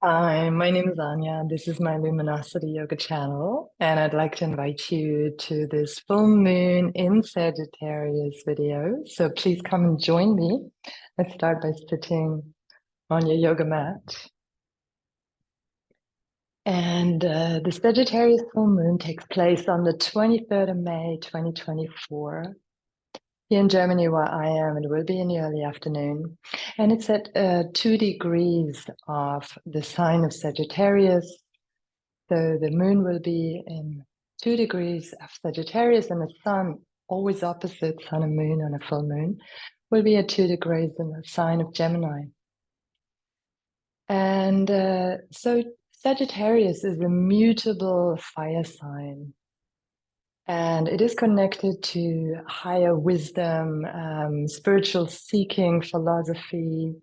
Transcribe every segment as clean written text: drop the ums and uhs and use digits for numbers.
Hi, my name is Anya. This is my Luminosity Yoga channel, and I'd like to invite you to this full moon in Sagittarius video. So please come and join me. Let's start by sitting on your yoga mat. And the Sagittarius full moon takes place on the 23rd of May, 2024. Here in Germany, where I am, it will be in the early afternoon. And it's at 2 degrees of the sign of Sagittarius. So the moon will be in 2 degrees of Sagittarius, and the sun, always opposite sun and moon on a full moon, will be at 2 degrees in the sign of Gemini. And so Sagittarius is a mutable fire sign. And it is connected to higher wisdom, spiritual seeking, philosophy,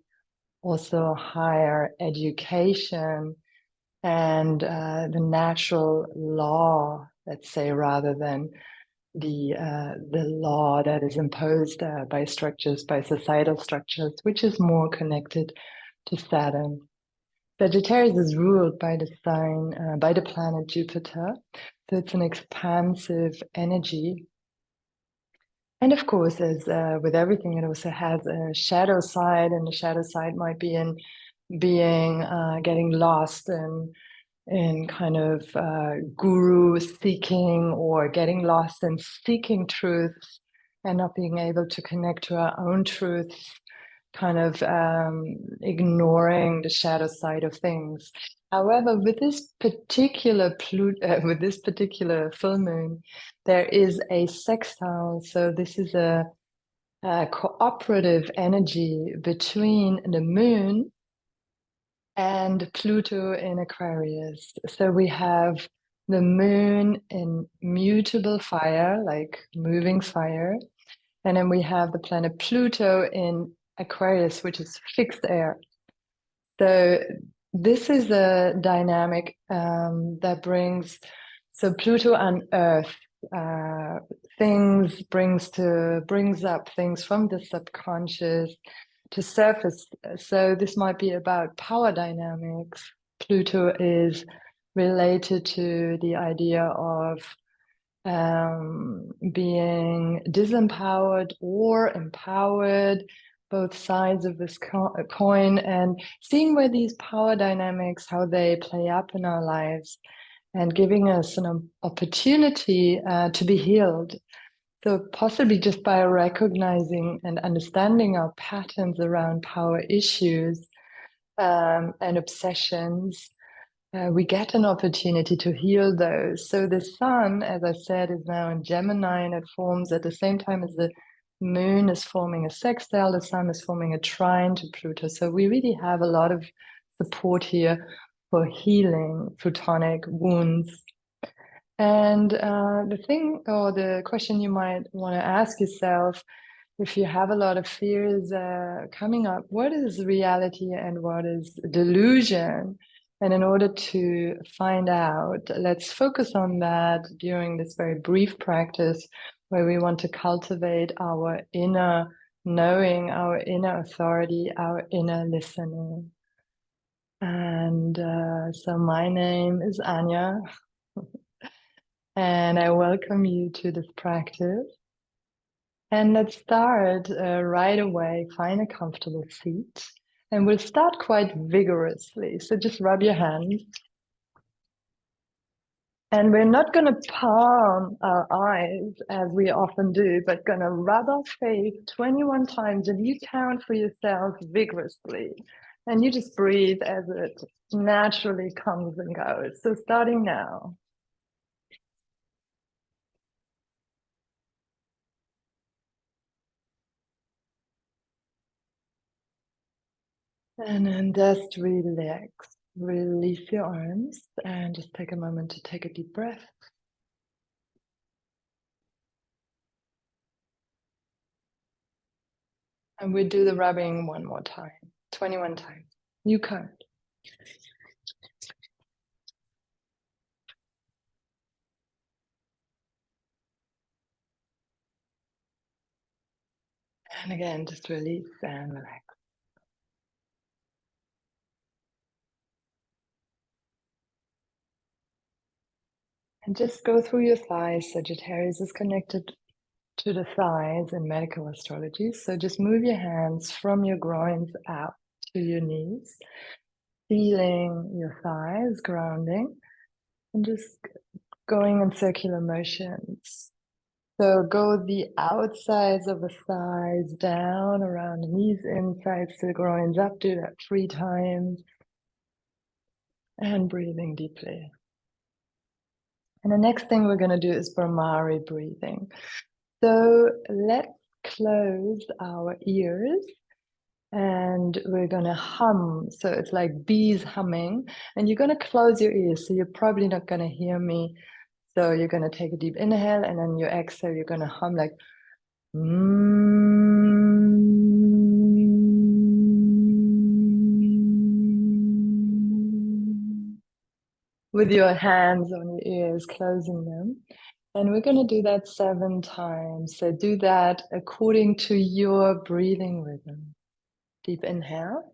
also higher education, and the natural law, let's say, rather than the law that is imposed by structures, by societal structures, which is more connected to Saturn. Sagittarius is ruled by the sign, by the planet Jupiter. So it's an expansive energy. And of course, as with everything, it also has a shadow side, and the shadow side might be in being getting lost in kind of guru seeking, or getting lost in seeking truths and not being able to connect to our own truths, kind of ignoring the shadow side of things. However, with this particular with this particular full moon, there is a sextile. So this is a cooperative energy between the moon and Pluto in Aquarius. So we have the moon in mutable fire, like moving fire. And then we have the planet Pluto in Aquarius, which is fixed air. So this is a dynamic that brings, so Pluto on Earth, brings up things from the subconscious to surface. So this might be about power dynamics. Pluto is related to the idea of being disempowered or empowered, both sides of this coin, and seeing where these power dynamics, how they play up in our lives, and giving us an opportunity to be healed. So possibly just by recognizing and understanding our patterns around power issues and obsessions, we get an opportunity to heal those. So the sun, as I said, is now in Gemini, and it forms at the same time as the moon is forming a sextile, the sun is forming a trine to Pluto. So we really have a lot of support here for healing Plutonic wounds. And the thing, or the question you might want to ask yourself, if you have a lot of fears coming up, what is reality and what is delusion? And in order to find out, let's focus on that during this very brief practice where we want to cultivate our inner knowing, our inner authority, our inner listening. And so my name is Anya, and I welcome you to this practice. And let's start right away. Find a comfortable seat. And we'll start quite vigorously. So just rub your hands. And we're not going to palm our eyes as we often do, but going to rub our face 21 times. And you count for yourself vigorously. And you just breathe as it naturally comes and goes. So starting now. And then just relax. Release your arms and just take a moment to take a deep breath. And we do the rubbing one more time, 21 times. You count. And again, just release and relax. And just go through your thighs. Sagittarius is connected to the thighs in medical astrology. So just move your hands from your groins out to your knees, feeling your thighs grounding, and just going in circular motions. So go the outsides of the thighs down around the knees, insides to the groins up. Do that 3 times. And breathing deeply. And the next thing we're going to do is Brahmari breathing. So let's close our ears and we're going to hum. So it's like bees humming, and you're going to close your ears. So you're probably not going to hear me. So you're going to take a deep inhale, and then your exhale, you're going to hum like with your hands on your ears, closing them. And we're going to do that 7 times. So do that according to your breathing rhythm. Deep inhale.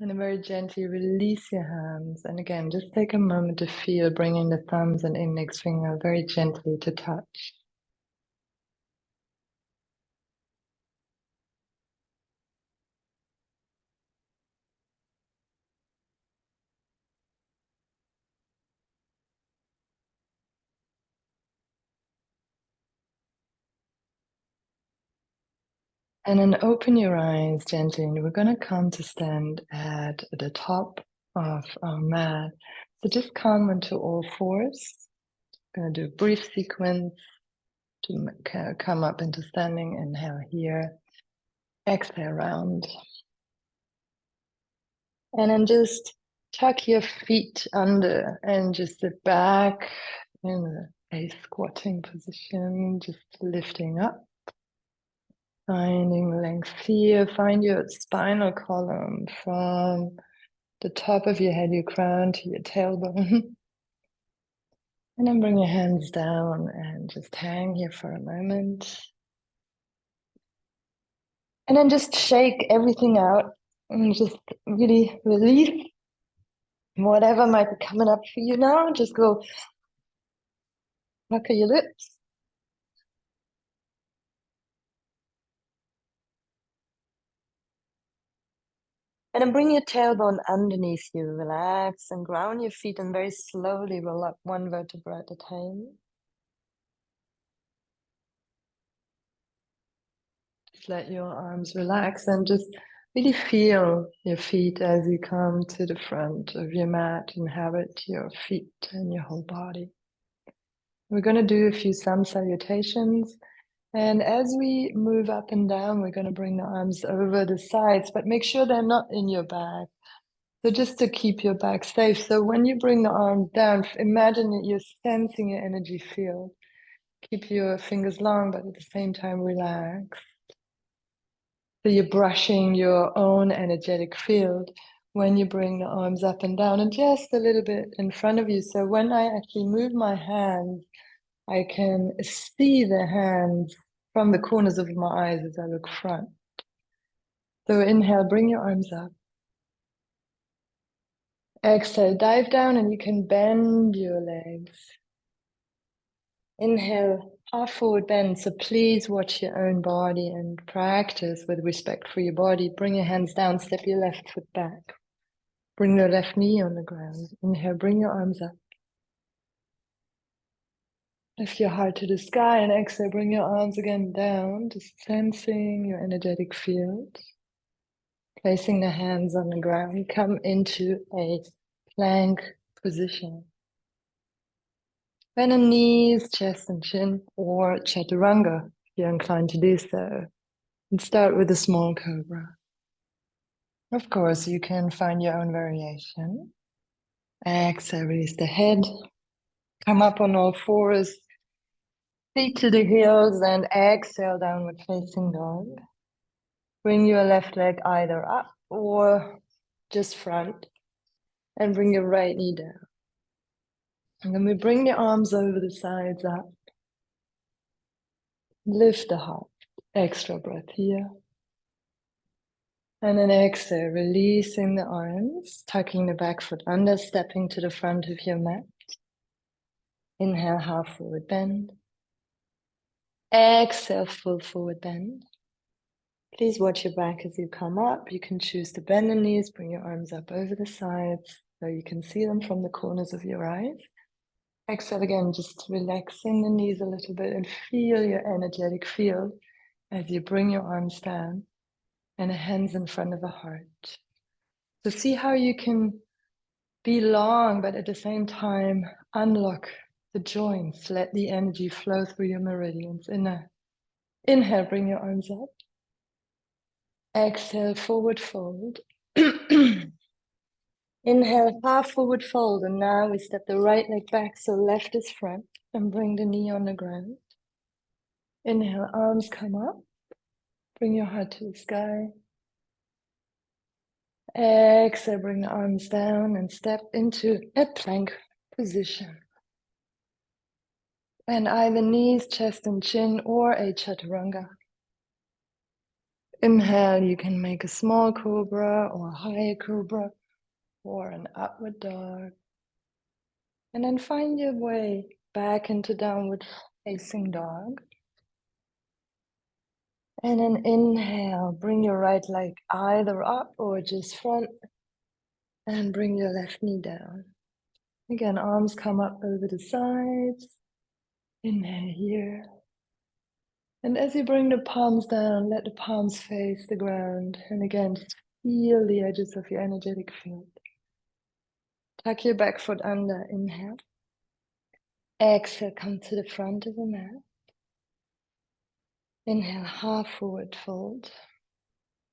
And very gently release your hands. And again, just take a moment to feel, bringing the thumbs and index finger very gently to touch. And then open your eyes gently, and we're going to come to stand at the top of our mat. So just come into all fours. Going to do a brief sequence to come up into standing. Inhale here, exhale round. And then just tuck your feet under and just sit back in a squatting position, just lifting up. Finding length here, find your spinal column from the top of your head, your crown to your tailbone. And then bring your hands down and just hang here for a moment. And then just shake everything out and just really release whatever might be coming up for you now. Just go pucker your lips. And then bring your tailbone underneath you. Relax and ground your feet and very slowly roll up one vertebra at a time. Just let your arms relax and just really feel your feet as you come to the front of your mat. Inhabit your feet and your whole body. We're going to do a few sun salutations. And as we move up and down, we're going to bring the arms over the sides, but make sure they're not in your back. So just to keep your back safe. So when you bring the arms down, imagine that you're sensing your energy field. Keep your fingers long, but at the same time relax. So you're brushing your own energetic field when you bring the arms up and down and just a little bit in front of you. So when I actually move my hands, I can see the hands from the corners of my eyes as I look front. So inhale, bring your arms up. Exhale, dive down and you can bend your legs. Inhale, half forward bend. So please watch your own body and practice with respect for your body. Bring your hands down, step your left foot back. Bring your left knee on the ground. Inhale, bring your arms up. Lift your heart to the sky and exhale, bring your arms again down, just sensing your energetic field. Placing the hands on the ground, come into a plank position. Bend the knees, chest and chin, or chaturanga, if you're inclined to do so. And start with a small cobra. Of course, you can find your own variation. Exhale, release the head. Come up on all fours. Feet to the heels and exhale, downward facing dog. Bring your left leg either up or just front. And bring your right knee down. And then we bring the arms over the sides up. Lift the heart. Extra breath here. And then exhale, releasing the arms, tucking the back foot under, stepping to the front of your mat. Inhale, half forward bend. Exhale, full forward bend. Please watch your back as you come up. You can choose to bend the knees, bring your arms up over the sides so you can see them from the corners of your eyes. Exhale again, just relaxing the knees a little bit and feel your energetic field as you bring your arms down and the hands in front of the heart. So see how you can be long, but at the same time, unlock the joints. Let the energy flow through your meridians. Inhale, bring your arms up. Exhale, forward fold. Inhale, half forward fold. And now we step the right leg back, so left is front, and bring the knee on the ground. Inhale, arms come up. Bring your heart to the sky. Exhale, bring the arms down and step into a plank position. And either knees, chest and chin, or a chaturanga. Inhale, you can make a small cobra or a higher cobra or an upward dog. And then find your way back into downward facing dog. And then inhale, bring your right leg either up or just front. And bring your left knee down. Again, arms come up over the sides. Inhale here. And as you bring the palms down, let the palms face the ground. And again, just feel the edges of your energetic field. Tuck your back foot under, inhale. Exhale, come to the front of the mat. Inhale, half forward fold.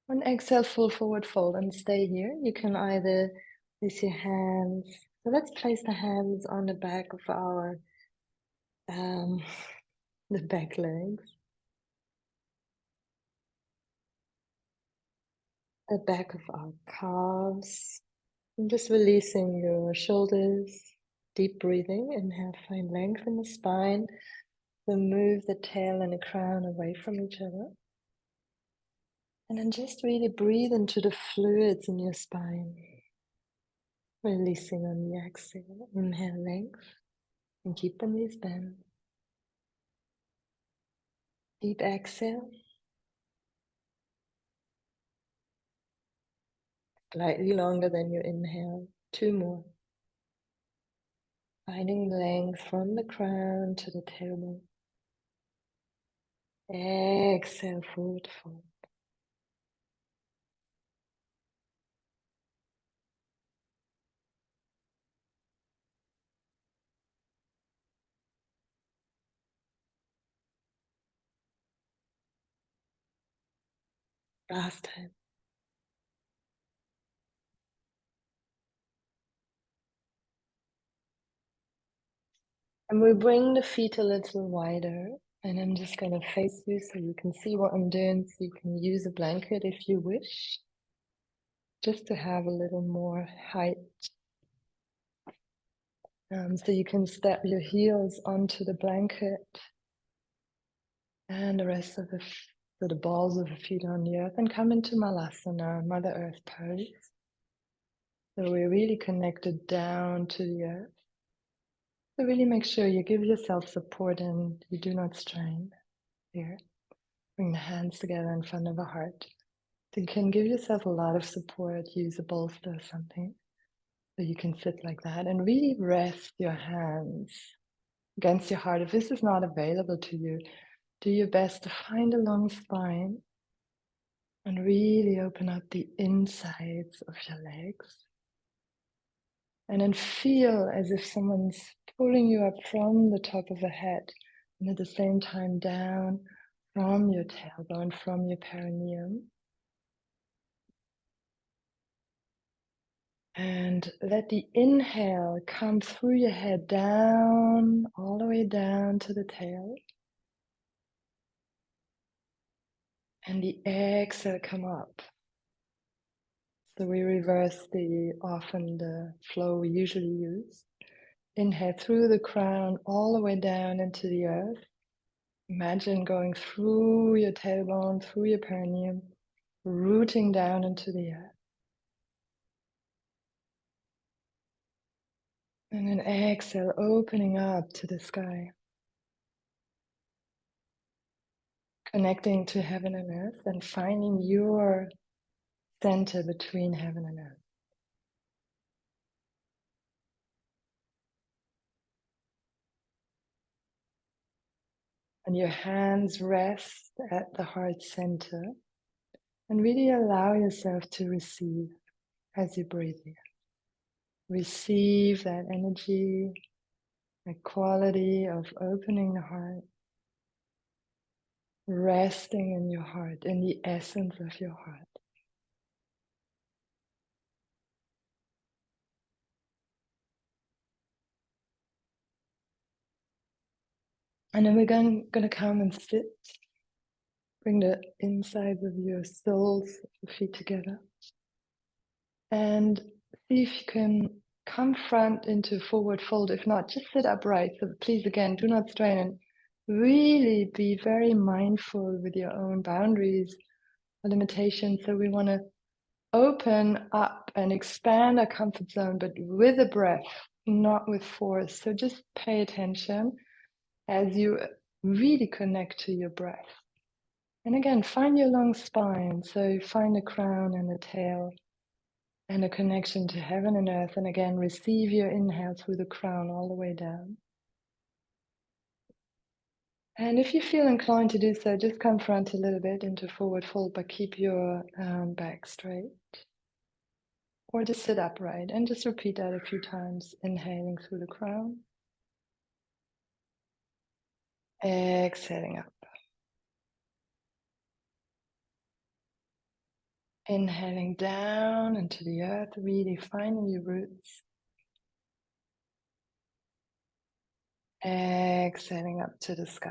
And exhale, full forward fold and stay here. You can either place your hands. So let's place the hands on the back of our, the back legs. The back of our calves. And just releasing your shoulders. Deep breathing. Inhale, find length in the spine. Then move the tail and the crown away from each other. And then just really breathe into the fluids in your spine. Releasing on the exhale. Inhale, length. And keep the knees bent. Deep exhale. Slightly longer than your inhale. 2 more. Finding length from the crown to the tailbone. Exhale, forward fold. Last time. And we bring the feet a little wider. And I'm just going to face you so you can see what I'm doing. So you can use a blanket if you wish, just to have a little more height. So you can step your heels onto the blanket and the rest of the balls of the feet on the earth, and come into Malasana, Mother Earth pose. So we're really connected down to the earth. So really make sure you give yourself support and you do not strain here. Bring the hands together in front of the heart. So you can give yourself a lot of support, use a bolster or something. So you can sit like that and really rest your hands against your heart. If this is not available to you, do your best to find a long spine and really open up the insides of your legs. And then feel as if someone's pulling you up from the top of the head, and at the same time down from your tailbone, from your perineum. And let the inhale come through your head down, all the way down to the tail. And the exhale come up. So we reverse often the flow we usually use. Inhale through the crown, all the way down into the earth. Imagine going through your tailbone, through your perineum, rooting down into the earth. And then exhale, opening up to the sky. Connecting to heaven and earth and finding your center between heaven and earth. And your hands rest at the heart center. And really allow yourself to receive as you breathe here. Receive that energy, that quality of opening the heart, resting in your heart, in the essence of your heart. And then we're going to come and sit. Bring the insides of your soles, your feet together. And see if you can come front into forward fold. If not, just sit upright. So please, again, do not strain and really be very mindful with your own boundaries or limitations. So we want to open up and expand our comfort zone, but with a breath, not with force. So just pay attention as you really connect to your breath. And again, find your long spine. So find the crown and the tail and a connection to heaven and earth. And again, receive your inhale through the crown all the way down. And if you feel inclined to do so, just come front a little bit into forward fold, but keep your back straight. Or just sit upright and just repeat that a few times, inhaling through the crown. Exhaling up. Inhaling down into the earth, really finding your roots. Exhaling up to the sky.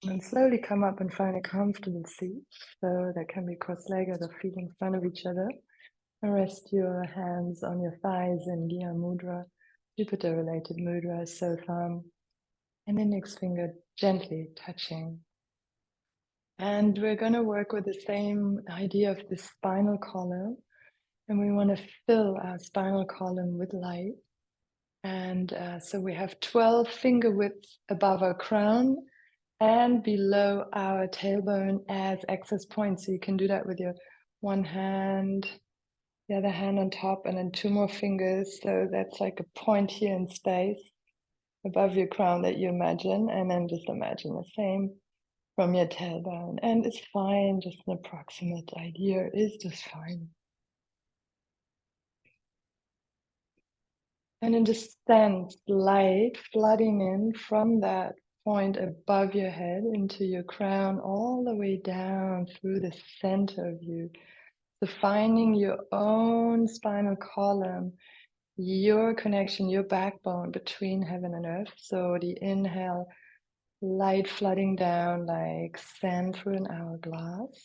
And slowly come up and find a comfortable seat. So that can be cross-legged or feet in front of each other. And rest your hands on your thighs in Gya Mudra, Jupiter-related mudra, so thumb, and index finger gently touching. And we're going to work with the same idea of the spinal column. And we want to fill our spinal column with light. And so we have 12 finger widths above our crown and below our tailbone as access points. So you can do that with your one hand, the other hand on top, and then 2 more fingers. So that's like a point here in space above your crown that you imagine. And then just imagine the same from your tailbone. And it's fine, just an approximate idea is just fine. And in the sense, light flooding in from that point above your head into your crown, all the way down through the center of you. So finding your own spinal column, your connection, your backbone between heaven and earth. So the inhale, light flooding down like sand through an hourglass,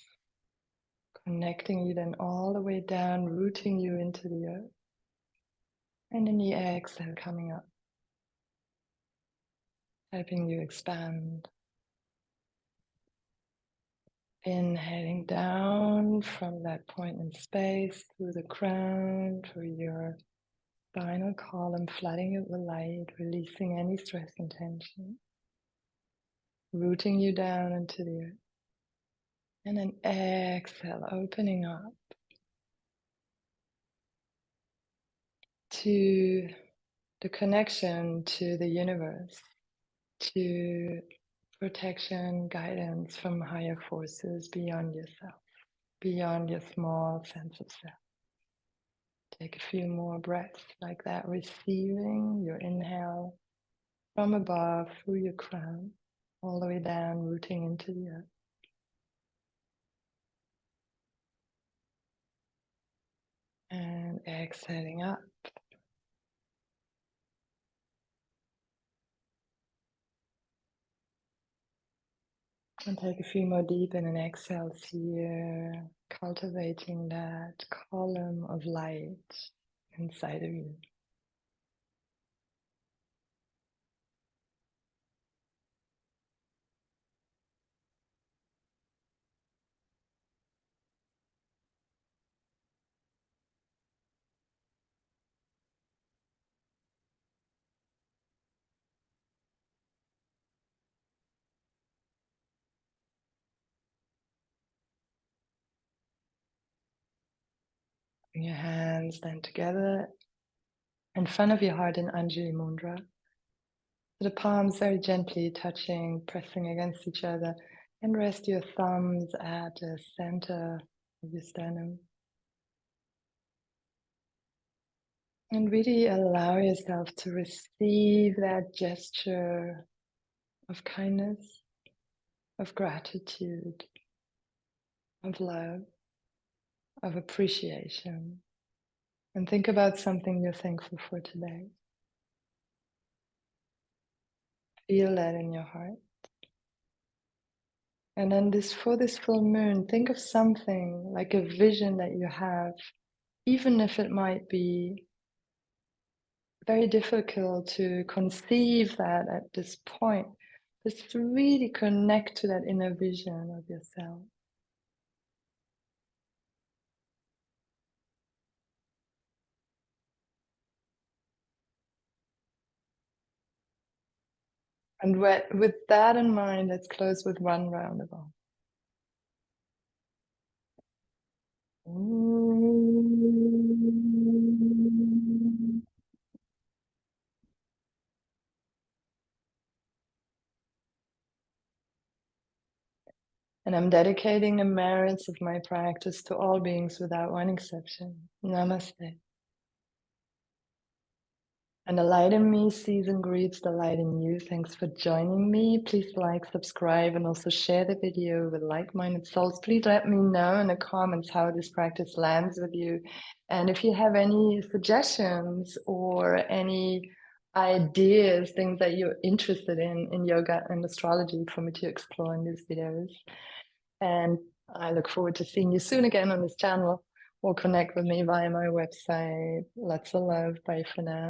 connecting you then all the way down, rooting you into the earth. And in the exhale, coming up, helping you expand. Inhaling down from that point in space through the crown, through your spinal column, flooding it with light, releasing any stress and tension, rooting you down into the earth. And then exhale, opening up to the connection to the universe, to protection, guidance from higher forces beyond yourself, beyond your small sense of self. Take a few more breaths like that, receiving your inhale from above through your crown, all the way down, rooting into the earth. And exhaling up. And take a few more deep in and exhales here, cultivating that column of light inside of you. Bring your hands then together in front of your heart in Anjali Mudra. The palms very gently touching, pressing against each other, and rest your thumbs at the center of your sternum. And really allow yourself to receive that gesture of kindness, of gratitude, of love, of appreciation. And think about something you're thankful for today. Feel that in your heart. And then for this full moon, think of something like a vision that you have, even if it might be very difficult to conceive that at this point. Just to really connect to that inner vision of yourself. And with that in mind, let's close with one round of Om. And I'm dedicating the merits of my practice to all beings without one exception. Namaste. And the light in me sees and greets the light in you. Thanks for joining me. Please like, subscribe, and also share the video with like-minded souls. Please let me know in the comments how this practice lands with you. And if you have any suggestions or any ideas, things that you're interested in yoga and astrology for me to explore in these videos. And I look forward to seeing you soon again on this channel, or connect with me via my website. Lots of love. Bye for now.